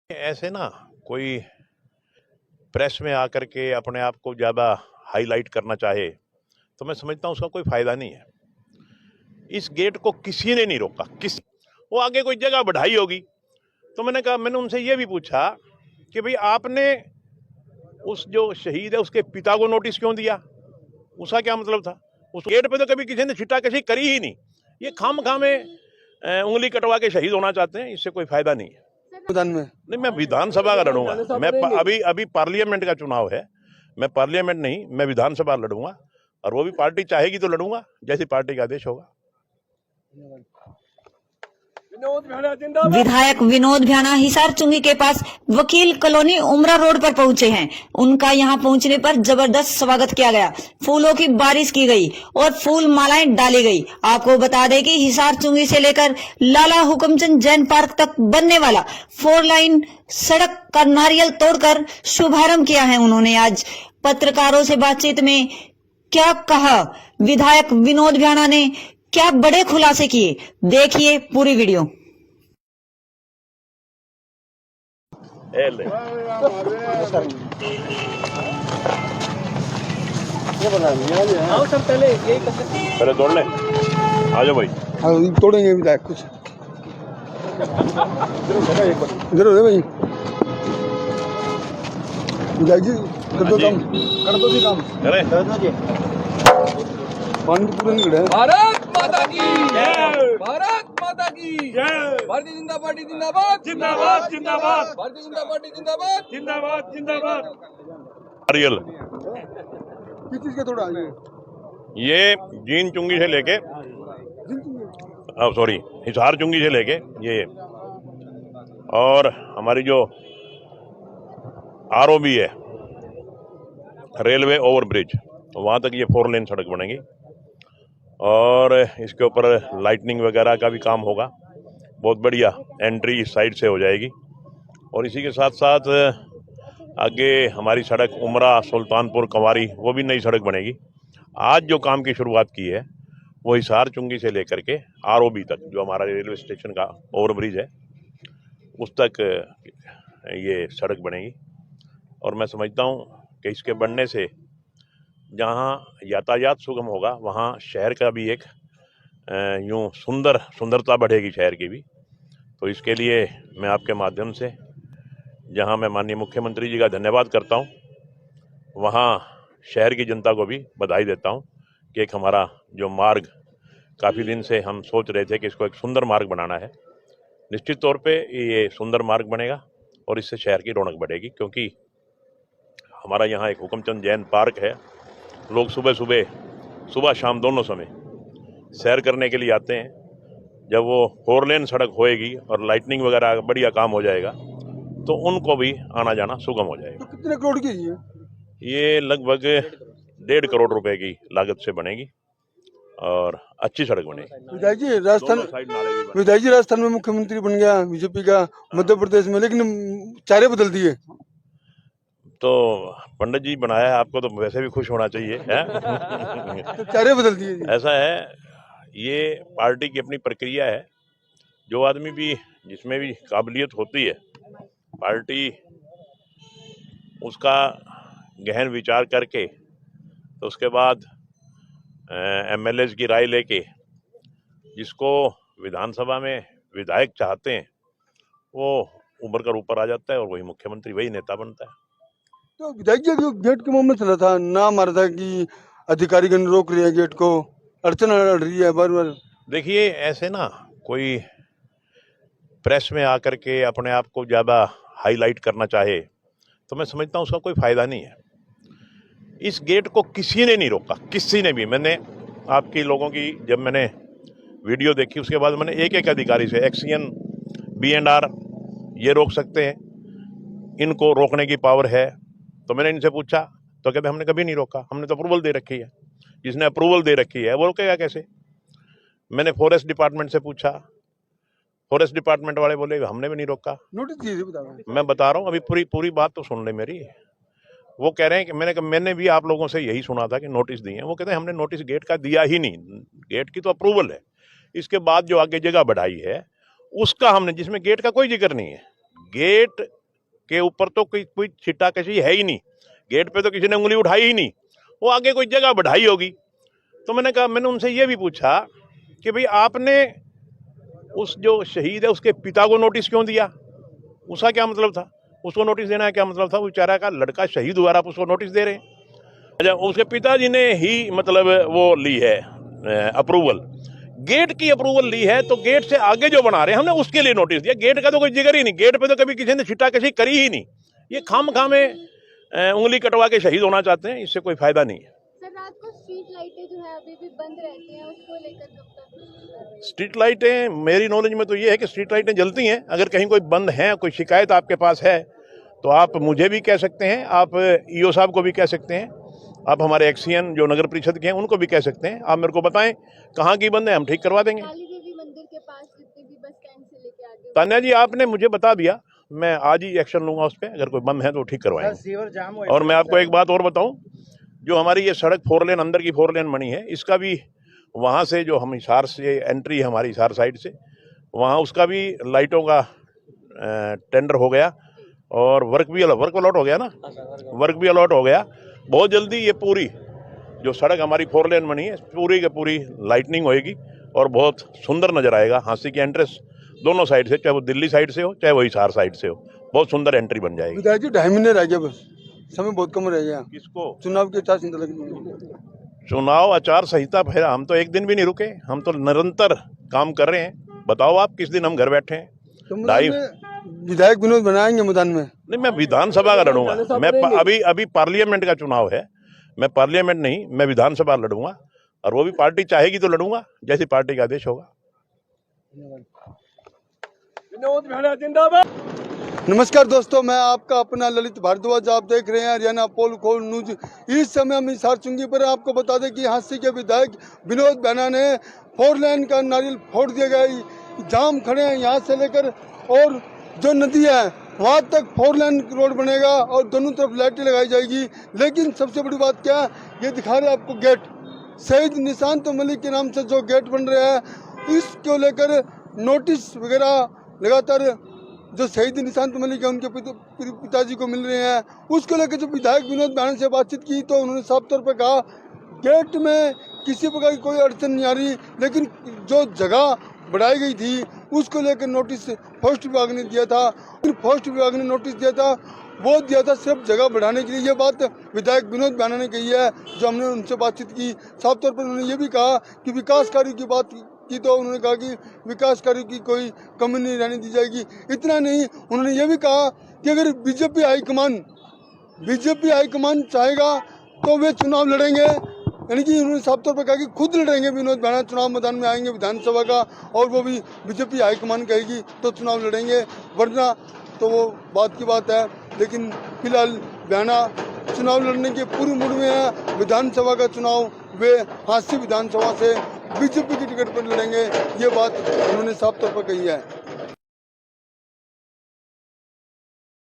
ऐसे ना कोई प्रेस में आकर के अपने आप को ज़्यादा हाईलाइट करना चाहे तो मैं समझता हूँ उसका कोई फायदा नहीं है। इस गेट को किसी ने नहीं रोका, वो आगे कोई जगह बढ़ाई होगी तो मैंने उनसे ये भी पूछा कि भाई आपने उस जो शहीद है उसके पिता को नोटिस क्यों दिया, उसका क्या मतलब था? उस गेट पे तो कभी किसी ने छिट्टाकशी करी ही नहीं। ये खाम में उंगली कटवा के शहीद होना चाहते हैं, इससे कोई फायदा नहीं है। नहीं, मैं विधानसभा का लड़ूंगा। मैं अभी पार्लियामेंट का चुनाव है, मैं पार्लियामेंट नहीं, मैं विधानसभा लड़ूंगा और वो भी पार्टी चाहेगी तो लड़ूंगा, जैसी पार्टी का आदेश होगा। विधायक विनोद भ्याणा हिसार चुंगी के पास वकील कॉलोनी उमरा रोड पर पहुंचे हैं। उनका यहां पहुंचने पर जबरदस्त स्वागत किया गया, फूलों की बारिश की गई और फूल मालाएं डाली गई। आपको बता दें कि हिसार चुंगी से लेकर लाला हुकमचंद जैन पार्क तक बनने वाला 4 लाइन सड़क का नारियल तोड़कर शुभारंभ किया है। उन्होंने आज पत्रकारों से बातचीत में क्या कहा, विधायक विनोद भ्याणा ने क्या बड़े खुलासे किए, देखिए पूरी वीडियो। पहले तोड़ ले, आ जाओ भाई। हाँ तोड़ेंगे विधायक कुछ इधर हो भाई। विधायक जी कर दो काम, कर दो जी काम, करे पानी पूरा नहीं गिरा है। भारत माता की जय, भारत माता की जय, भारतीय जनता पार्टी जिंदाबाद जिंदाबाद जिंदाबाद, भारतीय जनता पार्टी जिंदाबाद जिंदाबाद जिंदाबाद। नारियल किस चीज का तोड़ा है ये जीन चुंगी से लेके सॉरी हिसार चुंगी से लेके ये और हमारी जो आरओबी है रेलवे ओवरब्रिज, वहाँ तक ये 4 लेन सड़क बनेगी और इसके ऊपर लाइटनिंग वगैरह का भी काम होगा। बहुत बढ़िया एंट्री इस साइड से हो जाएगी और इसी के साथ साथ आगे हमारी सड़क उमरा सुल्तानपुर कंवारी वो भी नई सड़क बनेगी। आज जो काम की शुरुआत की है वो हिसार चुंगी से लेकर के आरओबी तक जो हमारा रेलवे स्टेशन का ओवरब्रिज है उस तक ये सड़क बनेगी और मैं समझता हूँ कि इसके बनने से जहाँ यातायात सुगम होगा वहाँ शहर का भी एक यूँ सुंदरता बढ़ेगी शहर की भी। तो इसके लिए मैं आपके माध्यम से जहाँ मैं माननीय मुख्यमंत्री जी का धन्यवाद करता हूँ, वहाँ शहर की जनता को भी बधाई देता हूँ कि एक हमारा जो मार्ग काफ़ी दिन से हम सोच रहे थे कि इसको एक सुंदर मार्ग बनाना है, निश्चित तौर पे ये सुंदर मार्ग बनेगा और इससे शहर की रौनक बढ़ेगी। क्योंकि हमारा यहाँ एक हुकमचंद जैन पार्क है, लोग सुबह शाम दोनों समय सैर करने के लिए आते हैं। जब वो 4 लेन सड़क होएगी और लाइटनिंग वगैरह बढ़िया काम हो जाएगा तो उनको भी आना जाना सुगम हो जाएगा। तो कितने करोड़ की है ये लगभग 1.5 करोड़ रुपए की लागत से बनेगी और अच्छी सड़क बनेगी। विधायक जी राजस्थान में मुख्यमंत्री बन गया बीजेपी का, मध्य प्रदेश में, लेकिन चारे बदल दिए। तो पंडित जी बनाया है आपको तो वैसे भी खुश होना चाहिए है? तो चारे बदल दिए। ऐसा है, ये पार्टी की अपनी प्रक्रिया है। जो आदमी भी जिसमें भी काबिलियत होती है पार्टी उसका गहन विचार करके तो उसके बाद एमएलएज की राय लेके जिसको विधानसभा में विधायक चाहते हैं वो उभर कर ऊपर आ जाता है और वही मुख्यमंत्री, वही नेता बनता है। तो विधायक जी जो गेट के मामले चला था, नाम आ रहा था कि अधिकारीगण रोक रहे हैं गेट को, अड़चन अड़ रही है बार बार। देखिए ऐसे ना कोई प्रेस में आकर के अपने आप को ज़्यादा हाईलाइट करना चाहे तो मैं समझता हूँ उसका कोई फायदा नहीं है। इस गेट को किसी ने नहीं रोका, किसी ने भी। मैंने आपकी लोगों की जब मैंने वीडियो देखी उसके बाद मैंने एक अधिकारी से एक्सीएन B&R ये रोक सकते हैं, इनको रोकने की पावर है, तो मैंने इनसे पूछा तो कहते हमने कभी नहीं रोका, हमने तो अप्रूवल दे रखी है। जिसने अप्रूवल दे रखी है वो रोकेगा कैसे? मैंने फॉरेस्ट डिपार्टमेंट से पूछा, फॉरेस्ट डिपार्टमेंट वाले बोले हमने भी नहीं रोका। नोटिस दिए, मैं बता रहा हूँ, अभी पूरी बात तो सुन ले मेरी। वो कह रहे हैं कि मैंने भी आप लोगों से यही सुना था कि नोटिस दिए हैं। वो कहते हैं हमने नोटिस गेट का दिया ही नहीं, गेट की तो अप्रूवल है, इसके बाद जो आगे जगह बढ़ाई है उसका हमने, जिसमें गेट का कोई जिक्र नहीं है। गेट के ऊपर तो कोई छिट्टाकशी है ही नहीं, गेट पे तो किसी ने उंगली उठाई ही नहीं, वो आगे कोई जगह बढ़ाई होगी। तो मैंने उनसे ये भी पूछा कि भाई आपने उस जो शहीद है उसके पिता को नोटिस क्यों दिया, उसका क्या मतलब था, उसको नोटिस देना है क्या मतलब था, वो बेचारा का लड़का शहीद हुआ, आप उसको नोटिस दे रहे हैं। अच्छा, उसके पिताजी ने ही मतलब वो ली है अप्रूवल, गेट की अप्रूवल ली है, तो गेट से आगे जो बना रहे हैं हमने उसके लिए नोटिस दिया। गेट का तो कोई जिक्र ही नहीं, गेट पे तो कभी किसी ने छिट्टाकशी करी ही नहीं। ये खाम में उंगली कटवा के शहीद होना चाहते हैं, इससे कोई फायदा नहीं है। सर, रात को स्ट्रीट लाइटें जो है अभी भी बंद रहती हैं, उसको लेकर कब तक? स्ट्रीट लाइटें, मेरी नॉलेज में तो ये है कि स्ट्रीट लाइटें जलती हैं। अगर कहीं कोई बंद है, कोई शिकायत आपके पास है, तो आप मुझे भी कह सकते हैं, आप ईओ साहब को भी कह सकते हैं, आप हमारे एक्सीएन जो नगर परिषद के हैं उनको भी कह सकते हैं। आप मेरे को बताएं कहाँ की बंद है, हम ठीक करवा देंगे। काली देवी मंदिर के पास जितने भी बस स्टैंड से लेके आगे। तान्या जी, आपने मुझे बता दिया, मैं आज ही एक्शन लूंगा उस पर, अगर कोई बंद है तो ठीक करवाएंगे। और मैं आपको एक बात और बताऊं, जो हमारी ये सड़क 4 लेन अंदर की 4 लेन बनी है, इसका भी वहाँ से जो हम हिसार से एंट्री है हमारी हिसार साइड से, वहाँ उसका भी लाइटों का टेंडर हो गया और वर्क अलॉट हो गया ना, वर्क भी अलॉट हो गया। बहुत जल्दी ये पूरी जो सड़क हमारी 4 लेन बनी है पूरी की पूरी लाइटनिंग होएगी और बहुत सुंदर नजर आएगा। हांसी की एंट्रेंस दोनों साइड से, चाहे वो दिल्ली साइड से हो चाहे वो हिसार साइड से हो, बहुत सुंदर एंट्री बन जाएगी। विधायक जी 2.5 महीने रह गया, बस समय बहुत कम रह गया। किसको? चुनाव की आचार संहिता लगनी। चुनाव आचार संहिता फिर हम तो एक दिन भी नहीं रुके, हम तो निरंतर काम कर रहे हैं। बताओ आप किस दिन हम घर बैठे हैं? तो विधायक विनोद बनाएंगे मैदान में? नहीं, मैं विधानसभा का लड़ूंगा। मैं अभी पार्लियामेंट का चुनाव है, मैं पार्लियामेंट नहीं, मैं विधानसभा लड़ूंगा, और वो भी पार्टी चाहेगी तो लड़ूंगा, जैसी पार्टी का आदेश होगा। नमस्कार दोस्तों, मैं आपका अपना ललित भारद्वाज, आप देख रहे हैं हरियाणा पोल खोल न्यूज। इस समय हम हिसार चुंगी पर आपको बता दें कि हांसी के विधायक विनोद बैना ने 4 लेन का नारियल फोड़ दिया गया। जाम खड़े हैं यहाँ से लेकर, और जो नदी है वहाँ तक 4 लेन रोड बनेगा और दोनों तरफ लाइटें लगाई जाएगी। लेकिन सबसे बड़ी बात क्या है, ये दिखा रहे हैं आपको गेट, शहीद निशांत मलिक के नाम से जो गेट बन रहा है, इसको लेकर नोटिस वगैरह लगातार जो शहीद निशांत मलिक है उनके पिताजी को मिल रहे हैं। उसको लेकर जब विधायक विनोद बैना से बातचीत की तो उन्होंने साफ तौर पर कहा गेट में किसी प्रकार की कोई अड़चन नहीं आ रही, लेकिन जो जगह बढ़ाई गई थी उसको लेकर नोटिस फॉरेस्ट विभाग ने दिया था। फॉरेस्ट विभाग ने नोटिस दिया था, वो दिया था सिर्फ जगह बढ़ाने के लिए। ये बात विधायक विनोद बैना ने कही है, जो हमने उनसे बातचीत की। साफ तौर पर उन्होंने ये भी कहा कि विकास कार्यों की बात की, तो उन्होंने कहा कि विकास कार्यों की कोई कमी नहीं रहने दी जाएगी। इतना नहीं, उन्होंने ये भी कहा कि अगर बीजेपी हाईकमान चाहेगा तो वे चुनाव लड़ेंगे। यानी कि उन्होंने साफ तौर पर कहा कि खुद लड़ेंगे विनोद बैना, चुनाव मैदान में आएंगे विधानसभा का, और वो भी बीजेपी हाईकमान कहेगी तो चुनाव लड़ेंगे, वरना तो वो बात की बात है। लेकिन फिलहाल बैना चुनाव लड़ने के पूरी मूड में है। विधानसभा का चुनाव वे हांसी विधानसभा से बीजेपी की टिकट पर लड़ेंगे, ये बात उन्होंने साफ तौर पर कही है।